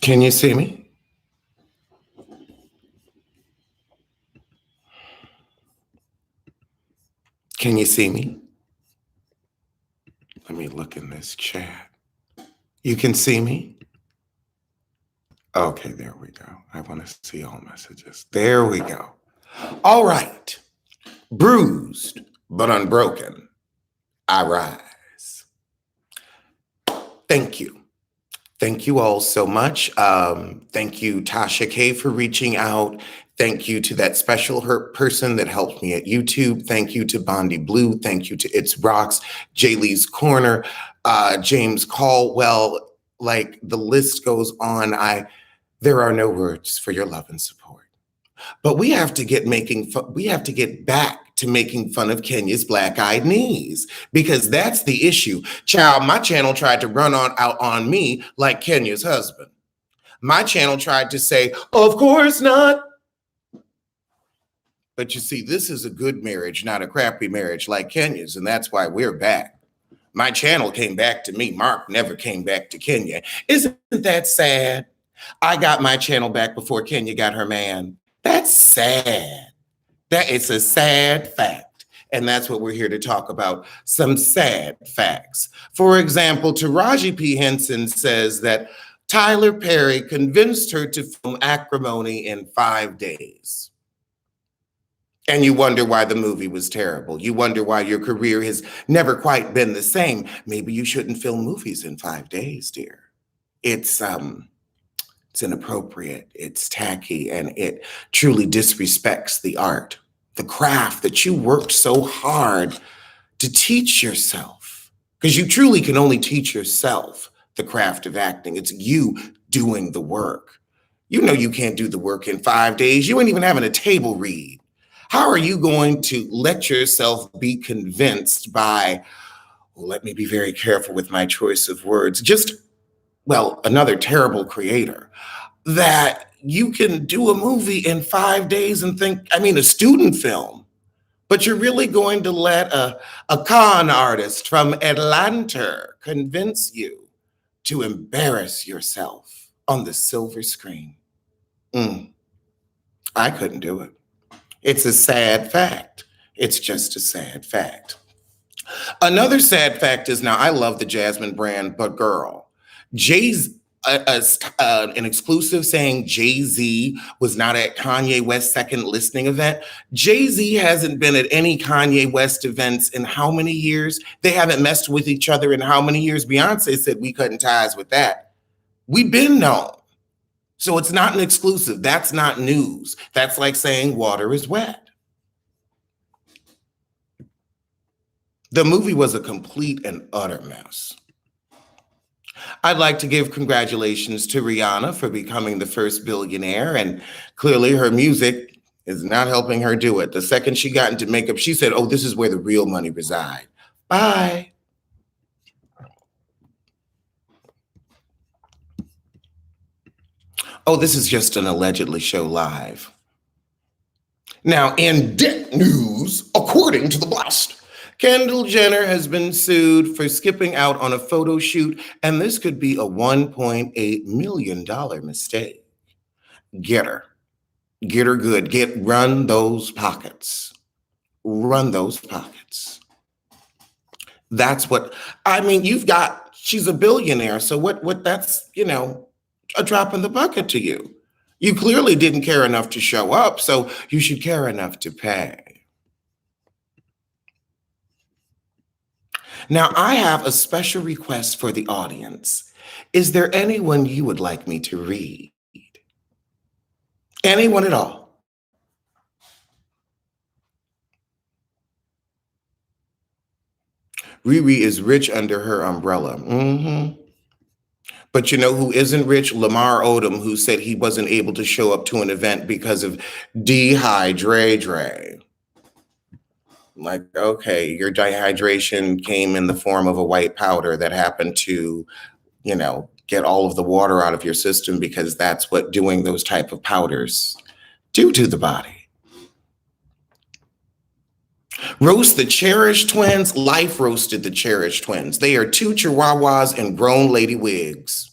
Can you see me? Can you see me? Let me look in this chat. You can see me? Okay, there we go. I want to see all messages. There we go. All right. Bruised, but unbroken. I rise. Thank you. Thank you all so much. Thank you, Tasha K, for reaching out. Thank you to that special person that helped me at YouTube. Thank you to Bondi Blue. Thank you to It's Rocks, J. Lee's Corner, James Caldwell. Like the list goes on. There are no words for your love and support. But we have to get back to making fun of Kenya's black-eyed knees, because that's the issue. Child, my channel tried to run out on me like Kenya's husband. My channel tried to say, of course not. But you see, this is a good marriage, not a crappy marriage like Kenya's, and that's why we're back. My channel came back to me. Mark never came back to Kenya. Isn't that sad? I got my channel back before Kenya got her man. That's sad. That is a sad fact. And that's what we're here to talk about, some sad facts. For example, Taraji P. Henson says that Tyler Perry convinced her to film Acrimony in 5 days. And you wonder why the movie was terrible. You wonder why your career has never quite been the same. Maybe you shouldn't film movies in 5 days, dear. It's inappropriate, it's tacky, and it truly disrespects the art, the craft that you worked so hard to teach yourself. Because you truly can only teach yourself the craft of acting. It's you doing the work. You know you can't do the work in 5 days. You ain't even having a table read. How are you going to let yourself be convinced by, well, let me be very careful with my choice of words, another terrible creator, that you can do a movie in 5 days and a student film, but you're really going to let a con artist from Atlanta convince you to embarrass yourself on the silver screen. I couldn't do it. It's a sad fact. It's just a sad fact. Another sad fact is, now I love the Jasmine brand, but girl, an exclusive saying Jay-Z was not at Kanye West's second listening event. Jay-Z hasn't been at any Kanye West events in how many years? They haven't messed with each other in how many years? Beyonce said we cutting ties with that. We've been known. So it's not an exclusive. That's not news. That's like saying water is wet. The movie was a complete and utter mess. I'd like to give congratulations to Rihanna for becoming the first billionaire, and clearly her music is not helping her do it. The second she got into makeup, she said, oh, this is where the real money resides. Bye. Oh, this is just an allegedly show live. Now, in debt news, according to the Blast, Kendall Jenner has been sued for skipping out on a photo shoot, and this could be a $1.8 million mistake. Get her. Get her good. Run those pockets. Run those pockets. That's what, she's a billionaire, so what that's, a drop in the bucket to you. You clearly didn't care enough to show up, so you should care enough to pay. Now, I have a special request for the audience. Is there anyone you would like me to read? Anyone at all? Riri is rich under her umbrella. But you know who isn't rich? Lamar Odom, who said he wasn't able to show up to an event because of dehydration. Like, okay, your dehydration came in the form of a white powder that happened to, get all of the water out of your system, because that's what doing those type of powders do to the body. Roast the Cherish twins. Life roasted the Cherish twins. They are two chihuahuas and grown lady wigs.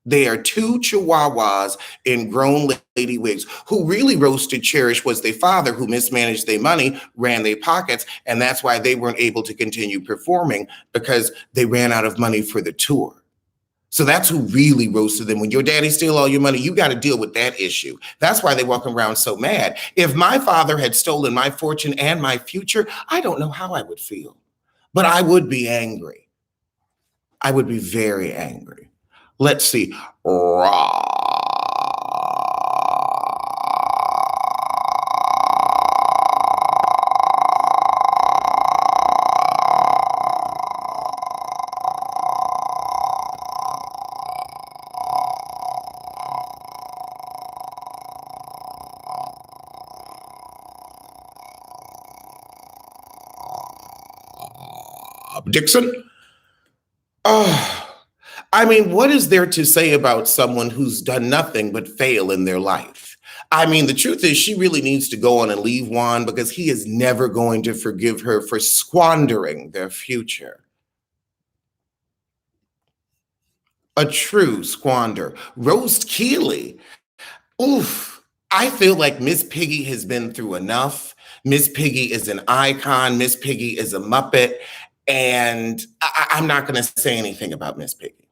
They are two chihuahuas in grown lady wigs. Who really roasted Cherish was their father, who mismanaged their money, ran their pockets, and that's why they weren't able to continue performing because they ran out of money for the tour. So that's who really roasted them. When your daddy steal all your money, you got to deal with that issue. That's why they walk around so mad. If my father had stolen my fortune and my future, I don't know how I would feel, but I would be angry. I would be very angry. Let's see. Dixon? Oh, I mean, what is there to say about someone who's done nothing but fail in their life? I mean, the truth is, she really needs to go on and leave Juan because he is never going to forgive her for squandering their future. A true squander. Roast Keeley. Oof. I feel like Miss Piggy has been through enough. Miss Piggy is an icon. Miss Piggy is a Muppet. And I'm not going to say anything about Miss Piggy.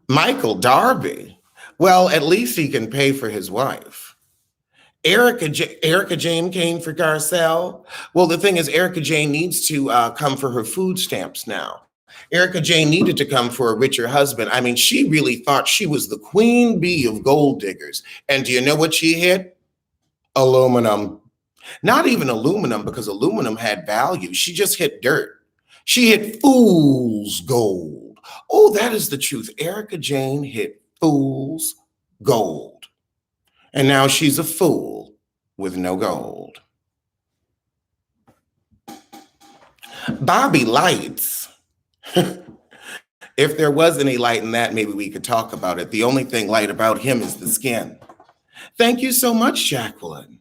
Michael Darby. Well, at least he can pay for his wife. Erica Jane came for Garcelle. Well, the thing is, Erica Jane needs to come for her food stamps now. Erica Jane needed to come for a richer husband. I mean, she really thought she was the queen bee of gold diggers. And do you know what she hit? Aluminum. Not even aluminum, because aluminum had value. She just hit dirt. She hit fool's gold. Oh, that is the truth. Erica Jane hit fool's gold. And now she's a fool with no gold. Bobby Lights. If there was any light in that, maybe we could talk about it. The only thing light about him is the skin. Thank you so much, Jacqueline.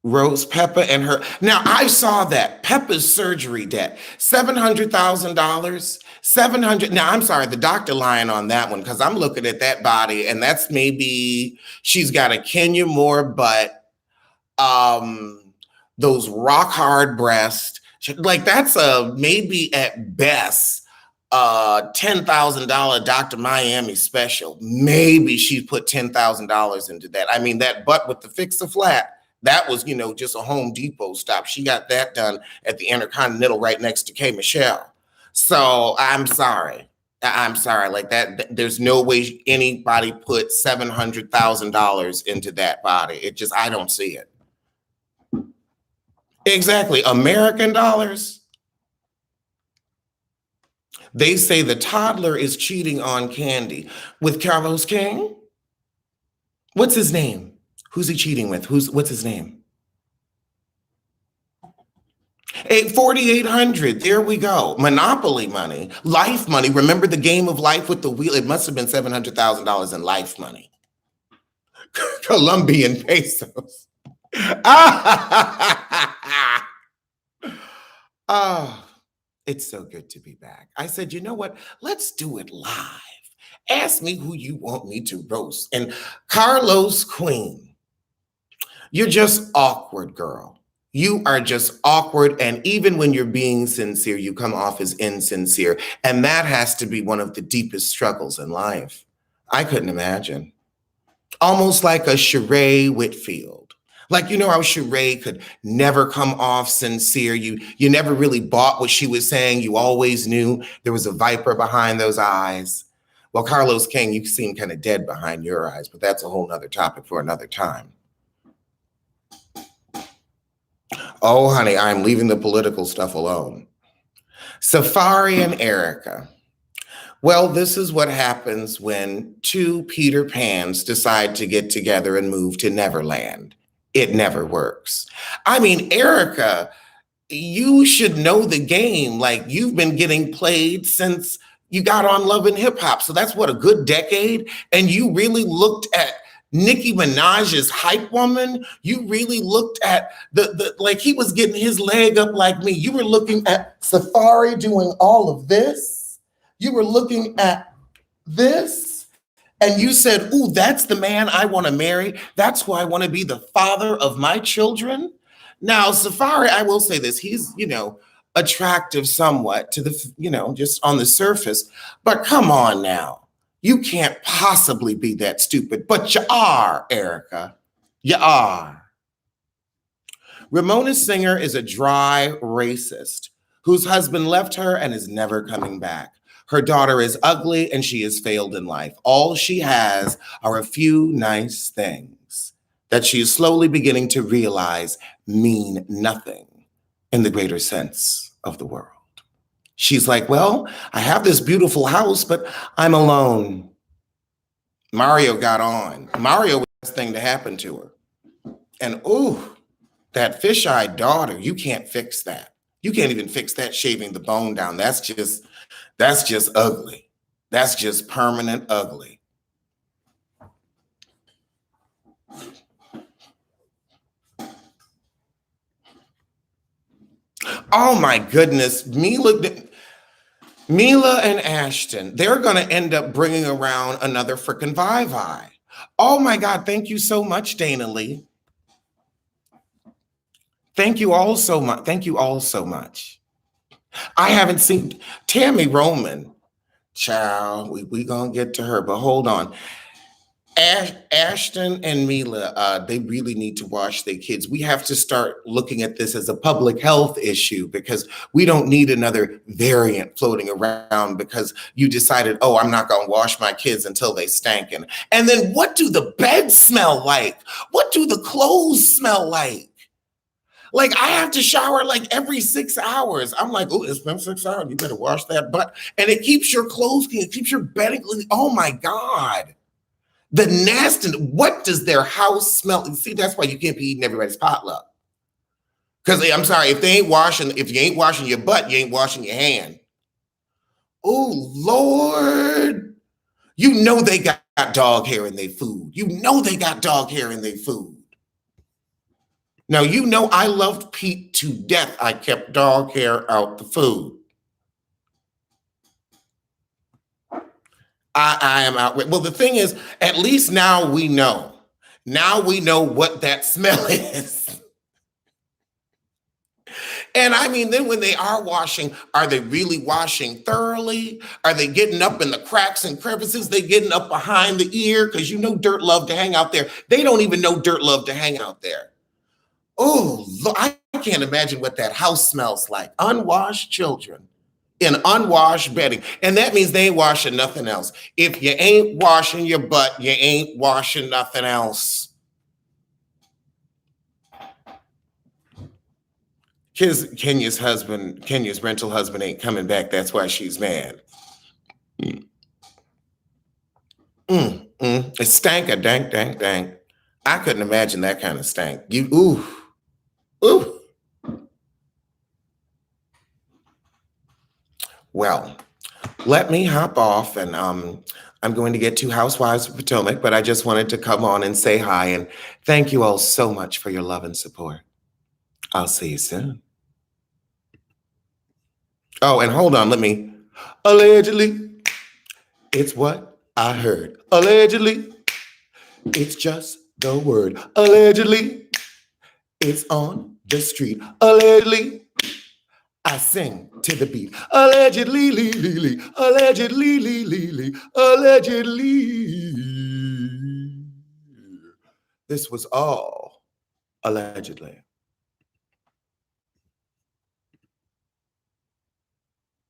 Rose Peppa and her. Now, I saw that Peppa's surgery debt, $700,000. 700. Now, I'm sorry, the doctor lying on that one, because I'm looking at that body, and that's maybe she's got a Kenya Moore butt, those rock hard breasts. Like that's a maybe at best $10,000 Dr. Miami special. Maybe she put $10,000 into that. I mean, that butt with the fix-a-flat. That was, just a Home Depot stop. She got that done at the Intercontinental right next to K. Michelle. So I'm sorry. Like that. There's no way anybody put $700,000 into that body. I don't see it. Exactly. American dollars. They say the toddler is cheating on Candy with Carlos King. What's his name? Who's he cheating with? What's his name? 4,800. There we go. Monopoly money, life money. Remember the game of life with the wheel? It must have been $700,000 in life money. Colombian pesos. Oh, it's so good to be back. I said, you know what? Let's do it live. Ask me who you want me to roast. And Carlos Queen. You're just awkward, girl. You are just awkward. And even when you're being sincere, you come off as insincere. And that has to be one of the deepest struggles in life. I couldn't imagine. Almost like a Sheree Whitfield. Like, how Sheree could never come off sincere. You never really bought what she was saying. You always knew there was a viper behind those eyes. Well, Carlos King, you seem kind of dead behind your eyes, but that's a whole nother topic for another time. Oh, honey, I'm leaving the political stuff alone. Safari and Erica. Well, this is what happens when two Peter Pans decide to get together and move to Neverland. It never works. I mean, Erica, you should know the game. Like, you've been getting played since you got on Love and Hip Hop. So that's what, a good decade? And you really looked at Nicki Minaj's hype woman. You really looked at the like he was getting his leg up like me. You were looking at Safari doing all of this. You were looking at this and you said, "Ooh, that's the man I want to marry. That's who I want to be the father of my children." Now, Safari, I will say this, he's, attractive somewhat to the, just on the surface, but come on now. You can't possibly be that stupid, but you are, Erica. You are. Ramona Singer is a dry racist whose husband left her and is never coming back. Her daughter is ugly and she has failed in life. All she has are a few nice things that she is slowly beginning to realize mean nothing in the greater sense of the world. She's like, well, I have this beautiful house, but I'm alone. Mario got on. Mario was the best thing to happen to her. And ooh, that fish-eyed daughter, you can't fix that. You can't even fix that shaving the bone down. That's just ugly. That's just permanent ugly. Oh my goodness, Mila and Ashton, they're going to end up bringing around another freaking Vivi. Oh my God, thank you so much, Dana Lee. Thank you all so much. Thank you all so much. I haven't seen Tammy Roman. Child, we gonna get to her, but hold on. Ashton and Mila, they really need to wash their kids. We have to start looking at this as a public health issue because we don't need another variant floating around because you decided, oh, I'm not going to wash my kids until they stankin'. And then what do the beds smell like? What do the clothes smell like? Like I have to shower like every 6 hours. I'm like, oh, it's been 6 hours. You better wash that butt. And it keeps your clothes clean. It keeps your bedding clean. Oh my God. The nasty, what does their house smell? See, that's why you can't be eating everybody's potluck. Because I'm sorry, if you ain't washing your butt, you ain't washing your hand. Oh, Lord. You know they got dog hair in their food. You know they got dog hair in their food. Now, you know I loved Pete to death. I kept dog hair out the food. I am out. Well, the thing is, at least now we know. Now we know what that smell is. And I mean, then when they are washing, are they really washing thoroughly? Are they getting up in the cracks and crevices? They getting up behind the ear? Because you know dirt love to hang out there. They don't even know dirt love to hang out there. Oh, I can't imagine what that house smells like. Unwashed children in unwashed bedding. And that means they ain't washing nothing else. If you ain't washing your butt, you ain't washing nothing else. Kenya's rental husband ain't coming back. That's why she's mad. It stank a dank, dank, dank. I couldn't imagine that kind of stank. Ooh. Well, let me hop off and I'm going to get to Housewives of Potomac, but I just wanted to come on and say hi and thank you all so much for your love and support. I'll see you soon. Oh, and hold on, allegedly, it's what I heard. Allegedly, it's just the word. Allegedly, it's on the street. Allegedly, I sing to the beat. Allegedly, allegedly, allegedly. This was all allegedly.